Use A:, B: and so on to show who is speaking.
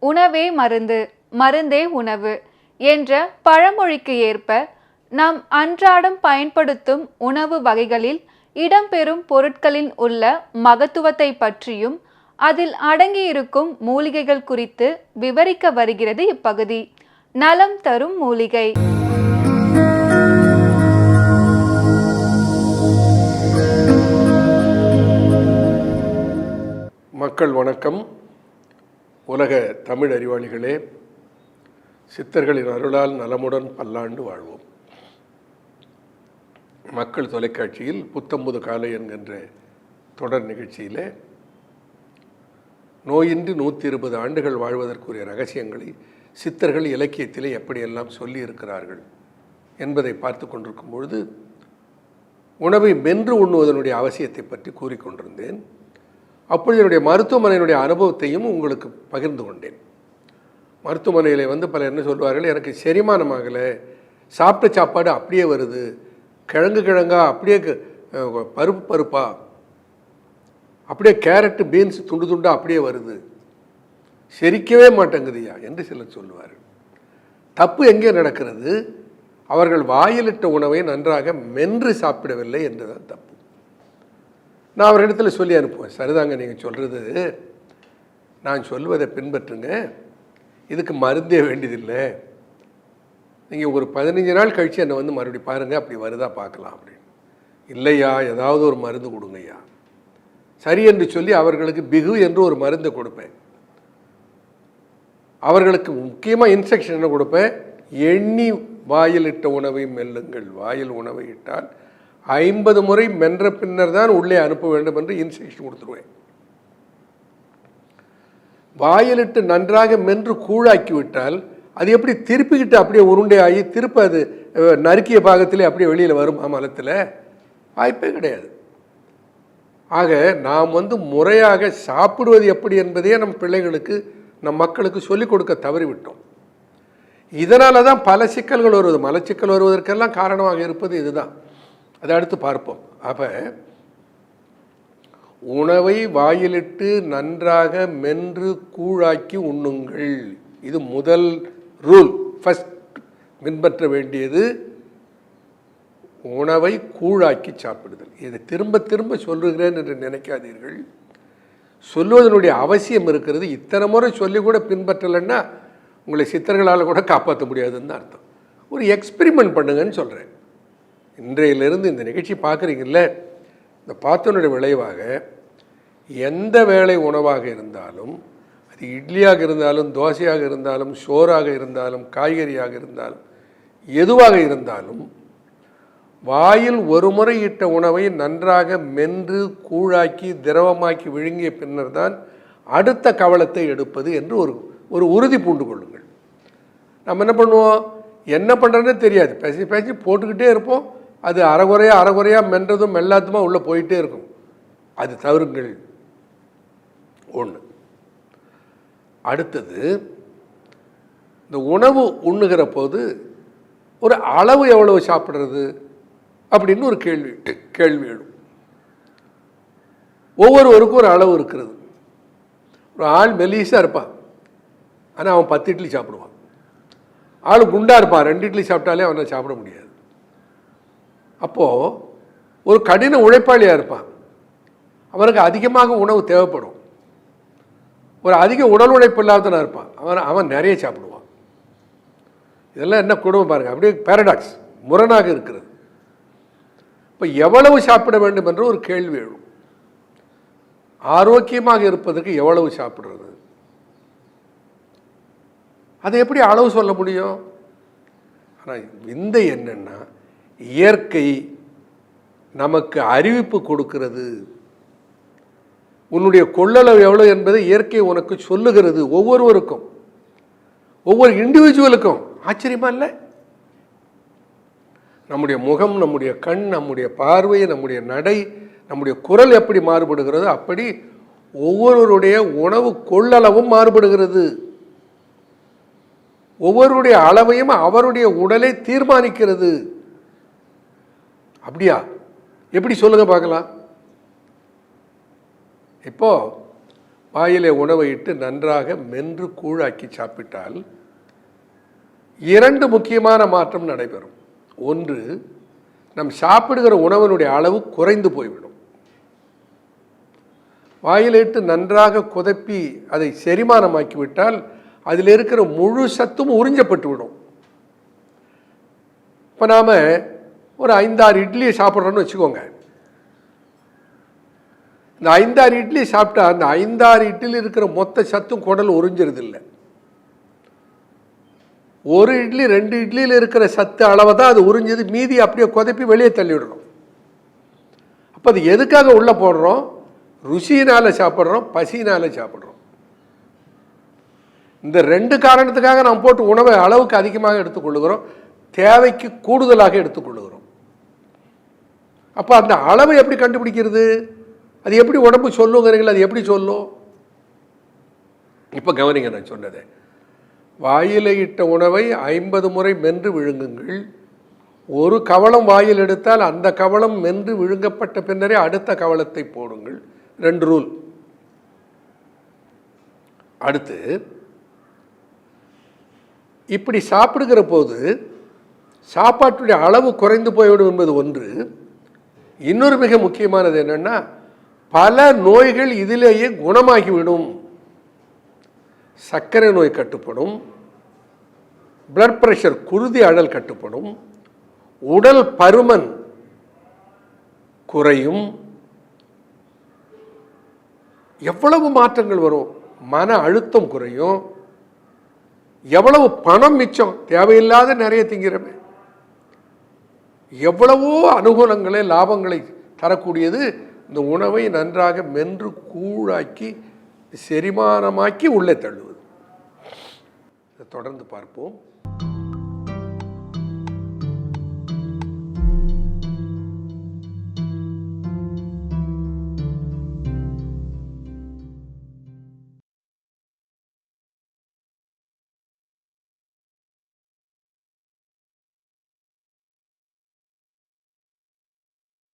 A: உணவே மருந்து, மருந்தே உணவு என்ற பழமொழிக்கு ஏற்ப நாம் அன்றாடம் பயன்படுத்தும் உணவு வகைகளில் இடம்பெறும் பொருட்களில் உள்ள மகத்துவத்தை பற்றியும் அதில் அடங்கியிருக்கும் மூலிகைகள் குறித்து விவரிக்க வருகிறது இப்பகுதி. நலம் தரும் மூலிகை.
B: மக்கள் வணக்கம். உலக தமிழ் அறிவாளிகளே, சித்தர்களின் அருளால் நலமுடன் பல்லாண்டு வாழ்வோம். மக்கள் தொலைக்காட்சியில் புத்தம்புது காலை என்கின்ற தொடர் நிகழ்ச்சியில் நோயின்றி 120 ஆண்டுகள் வாழ்வதற்குரிய ரகசியங்களை சித்தர்கள் இலக்கியத்திலே எப்படியெல்லாம் சொல்லி இருக்கிறார்கள் என்பதை பார்த்து கொண்டிருக்கும் பொழுது உணவை மென்று உண்ணுவதனுடைய அவசியத்தை பற்றி கூறிக்கொண்டிருந்தேன். அப்பொழுது என்னுடைய மருத்துவமனையினுடைய அனுபவத்தையும் உங்களுக்கு பகிர்ந்து கொண்டேன். மருத்துவமனையில் பலர் என்ன சொல்வார்கள், எனக்கு செரிமானமாகலை, சாப்பிட்ட சாப்பாடு அப்படியே வருது, கிழங்கா அப்படியே பருப்பா, அப்படியே கேரட்டு பீன்ஸ் துண்டு துண்டா அப்படியே வருது, செரிக்கவே மாட்டேங்குதுயா என்று சிலர் சொல்லுவார்கள். தப்பு எங்கே நடக்கிறது? அவர்கள் வாயிலிட்ட உணவை நன்றாக மென்று சாப்பிடவில்லை என்றுதான் தப்பு. நான் அவரிடத்துல சொல்லி அனுப்புவேன், சரிதாங்க, நீங்கள் சொல்கிறது, நான் சொல்வதை பின்பற்றுங்க, இதுக்கு மருந்தே வேண்டியதில்லை, நீங்கள் ஒரு 15 நாள் கழித்து என்னை மறுபடியும் பாருங்கள், அப்படி வருதா பார்க்கலாம் அப்படின்னு. இல்லையா, ஏதாவது ஒரு மருந்து கொடுங்கய்யா. சரி என்று சொல்லி அவர்களுக்கு பிகு என்று ஒரு மருந்தை கொடுப்பேன். அவர்களுக்கு முக்கியமாக இன்ஸ்ட்ரக்ஷன் என்ன கொடுப்பேன், எண்ணி வாயிலிட்ட உணவை மெல்லுங்கள். வாயில் உணவை இட்டால் 50 முறை மென்ற பின்னர் தான் உள்ளே அனுப்ப வேண்டும் என்று இன்ஸ்ட்ரக்ஷன் கொடுத்துருவேன். வாயிலிட்டு நன்றாக மென்று கூழாக்கி விட்டால் அது எப்படி திருப்பிக்கிட்டு அப்படியே உருண்டை ஆகி திருப்ப அது நறுக்கிய பாகத்திலே அப்படியே வெளியில் வரும் மலத்தில்? வாய்ப்பே கிடையாது. ஆக நாம் முறையாக சாப்பிடுவது எப்படி என்பதையே நம் பிள்ளைகளுக்கு, நம் மக்களுக்கு சொல்லிக் கொடுக்க தவறிவிட்டோம். இதனால தான் பல சிக்கல்கள் வருவது. மலச்சிக்கல் வருவதற்கெல்லாம் காரணமாக இருப்பது இதுதான். அதை அடுத்து பார்ப்போம். அப்போ உணவை வாயிலிட்டு நன்றாக மென்று கூழாக்கி உண்ணுங்கள். இது முதல் ரூல். ஃபர்ஸ்ட் பின்பற்ற வேண்டியது உணவை கூழாக்கி சாப்பிடுதல். இதை திரும்ப திரும்ப சொல்லுகிறேன் என்று நினைக்காதீர்கள். சொல்லுவதனுடைய அவசியம் இருக்கிறது. இத்தனை முறை சொல்லி கூட பின்பற்றலைன்னா உங்களை சித்தர்களால் கூட காப்பாற்ற முடியாதுன்னு அர்த்தம். ஒரு எக்ஸ்பெரிமெண்ட் பண்ணுங்கன்னு சொல்கிறேன். இன்றையிலிருந்து இந்த நிகழ்ச்சி பார்க்குறீங்கல்ல, இந்த பார்த்தனுடைய விளைவாக எந்த வேளை உணவாக இருந்தாலும், அது இட்லியாக இருந்தாலும், தோசையாக இருந்தாலும், சோறாக இருந்தாலும், காய்கறியாக இருந்தாலும், எதுவாக இருந்தாலும், வாயில் ஒரு முறை இட்ட உணவை நன்றாக மென்று கூழாக்கி திரவமாக்கி விழுங்கிய பின்னர் தான் அடுத்த கவளத்தை எடுப்பது என்று ஒரு உறுதி பூண்டு கொள்ளுங்கள். நம்ம என்ன பண்ணுவோம், என்ன பண்ணுறதுன்னு தெரியாது, பேசி போட்டுக்கிட்டே இருப்போம். அது அரைகுறையாக மென்றதும் மெல்லாத்துமா உள்ளே போயிட்டே இருக்கும். அது தவறுங்கள். ஒன்று. அடுத்தது, இந்த உணவு உண்ணுகிற போது ஒரு அளவு எவ்வளவு சாப்பிட்றது அப்படின்னு ஒரு கேள்வி எழும். ஒவ்வொருவருக்கும் ஒரு அளவு இருக்கிறது. ஒரு ஆள் மெலிசாக இருப்பான், ஆனால் அவன் 10 இட்லி சாப்பிடுவான். ஆள் குண்டாக இருப்பான், 2 இட்லி சாப்பிட்டாலே அவனை சாப்பிட முடியாது. அப்போது ஒரு கடின உழைப்பாளியாக இருப்பான், அவனுக்கு அதிகமாக உணவு தேவைப்படும். ஒரு அதிக உடல் உழைப்பு இல்லாதவனாக இருப்பான், அவன் நிறைய சாப்பிடுவான். இதெல்லாம் என்ன கொடுமை பாருங்கள், அப்படியே பேரடாக்ஸ், முரணாக இருக்கிறது. இப்போ எவ்வளவு சாப்பிட வேண்டும் என்ற ஒரு கேள்வி எழும். ஆரோக்கியமாக இருப்பதற்கு எவ்வளவு சாப்பிட்றது, அதை எப்படி அளவு சொல்ல முடியும்? ஆனால் விந்தை என்னன்னா, இயற்கை நமக்கு அறிவிப்பு கொடுக்கிறது. உன்னுடைய கொள்ளளவு எவ்வளவு என்பதை இயற்கை உனக்கு சொல்லுகிறது. ஒவ்வொருவருக்கும், ஒவ்வொரு இண்டிவிஜுவலுக்கும். ஆச்சரியமா இல்லை? நம்முடைய முகம், நம்முடைய கண், நம்முடைய பார்வை, நம்முடைய நடை, நம்முடைய குரல் எப்படி மாறுபடுகிறதோ அப்படி ஒவ்வொருவருடைய உணவு கொள்ளளவும் மாறுபடுகிறது. ஒவ்வொருடைய அளவையும் அவருடைய உடலை தீர்மானிக்கிறது. அப்படியா? எப்படி சொல்லுங்க பார்க்கலாம். இப்போ வாயிலே உணவை இட்டு நன்றாக மென்று கூழாக்கி சாப்பிட்டால் 2 முக்கியமான மாற்றம் நடைபெறும். ஒன்று, நம் சாப்பிடுகிற உணவினுடைய அளவு குறைந்து போய்விடும். வாயிலிட்டு நன்றாக குதப்பி அதை செரிமானமாக்கிவிட்டால் அதில் இருக்கிற முழு சத்தும் உறிஞ்சப்பட்டு விடும். இப்போ நாம் ஒரு 5-6 இட்லியை சாப்பிட்றோன்னு வச்சுக்கோங்க. இந்த 5-6 இட்லி சாப்பிட்டா அந்த 5-6 இட்லியில் இருக்கிற மொத்த சத்தும் குடல் உறிஞ்சிருது இல்லை. 1 இட்லி 2 இட்லியில் இருக்கிற சத்து அளவை தான் அது உறிஞ்சது, மீதி அப்படியே குதப்பி வெளியே தள்ளிவிடணும். அப்போ அது எதுக்காக உள்ளே போடுறோம்? ருசியினால் சாப்பிட்றோம், பசியினால் சாப்பிட்றோம். இந்த 2 காரணத்துக்காக நாம் போட்டு உணவை அளவுக்கு அதிகமாக எடுத்துக்கொள்ளுகிறோம், தேவைக்கு கூடுதலாக எடுத்துக்கொள்ளுகிறோம். அப்போ அந்த அளவை எப்படி கண்டுபிடிக்கிறது? அது எப்படி உடம்பு சொல்லுங்கிறீங்களா? அது எப்படி சொல்லும்? இப்போ கவனிங்க, நான் சொன்னதை. வாயில இட்ட உணவை 50 முறை மென்று விழுங்குங்கள். ஒரு கவளம் வாயில் எடுத்தால் அந்த கவளம் மென்று விழுங்கப்பட்ட பின்னரே அடுத்த கவளத்தை போடுங்கள். 2 ரூல். அடுத்து, இப்படி சாப்பிடுகிற போது சாப்பாட்டுடைய அளவு குறைந்து போய்விடும் என்பது ஒன்று. இன்னொரு மிக முக்கியமானது என்னன்னா, பல நோய்கள் இதிலேயே குணமாகிவிடும். சர்க்கரை நோய் கட்டுப்படும், பிளட் பிரஷர் குருதி அழல் கட்டுப்படும், உடல் பருமன் குறையும். எவ்வளவு மாற்றங்கள் வரும்! மன அழுத்தம் குறையும். எவ்வளவு பணம் மிச்சம், தேவையில்லாத நிறைய திங்கிறமே. எவ்வளவோ அனுகூலங்களை லாபங்களை தரக்கூடியது இந்த உணவை நன்றாக மென்று கூழாக்கி செரிமானமாக்கி உள்ளே தள்ளுவது. தொடர்ந்து பார்ப்போம்.